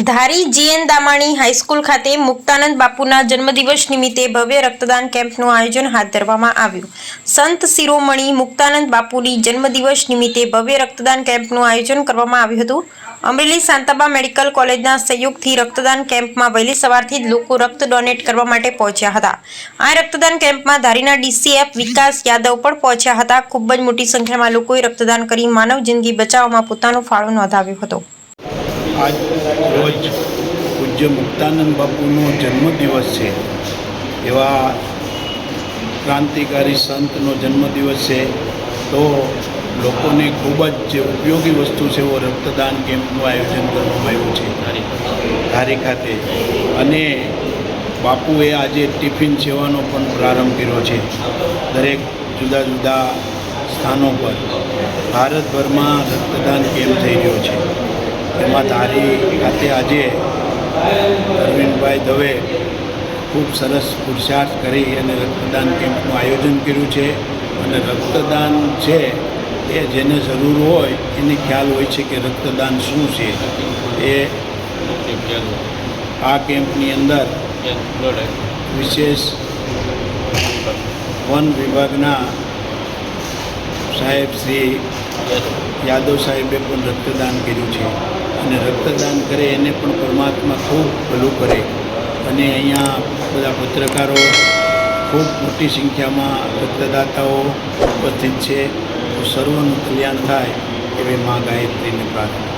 ધારી જીએન Damani high school ખાતે મુક્તાનંદ બાપુના જન્મદિવસ નિમિત્તે ભવ્ય રક્તદાન કેમ્પનું આયોજન હાથ ધરવામાં આવ્યું। સંત શિરોમણી મુક્તાનંદ બાપુની જન્મદિવસ નિમિત્તે ભવ્ય રક્તદાન કેમ્પનું આયોજન કરવામાં આવ્યું હતું। અમરેલી શાંતાબા મેડિકલ કોલેજના સહયોગથી રક્તદાન કેમ્પમાં વહેલી સવારથી જ લોકો રક્ત ડોનેટ કરવા માટે પહોંચ્યા હતા। આ રક્તદાન કેમ્પમાં ધારીના ડીસીએફ વિકાસ યાદવ પણ પહોંચ્યા હતા। ખૂબ જ મોટી સંખ્યામાં લોકોએ રક્તદાન કરી માનવ જિંદગી બચાવવામાં પોતાનો ફાળો નોંધાવ્યો હતો। आज रोज पूज्य मुक्तानंद बापूनो जन्मदिवस है। एवा क्रांतिकारी संतनो जन्मदिवस है तो लोकोने खूब ज उपयोगी वस्तु है वो रक्तदान केम्पનું आयोजन કરવામાં આવ્યું છે ધારી ખાતે। અને બાપુએ આજે ટિફિન સેવાનો પણ પ્રારંભ કર્યો છે। દરેક જુદા જુદા સ્થાનો પર ભારતભરમાં રક્તદાન કેમ્પ થઈ રહ્યો છે। એમાં ધારી ખાતે આજે અરવિંદભાઈ દવે ખૂબ સરસ પુરુષાર્થ કરી અને રક્તદાન કેમ્પનું આયોજન કર્યું છે। અને રક્તદાન છે એ જેને જરૂર હોય એને ખ્યાલ હોય છે કે રક્તદાન શું છે। એ આ કેમ્પની અંદર વિશેષ વન વિભાગના સાહેબ શ્રી યાદવ સાહેબે પણ રક્તદાન કર્યું છે। અને રક્તદાન કરે એને પણ પરમાત્મા ખૂબ ભલું કરે। અને અહીંયા બધા પત્રકારો ખૂબ મોટી સંખ્યામાં રક્તદાતાઓ ઉપસ્થિત છે। તો સર્વનું કલ્યાણ થાય એવી મા ગાયત્રીને પ્રાર્થના।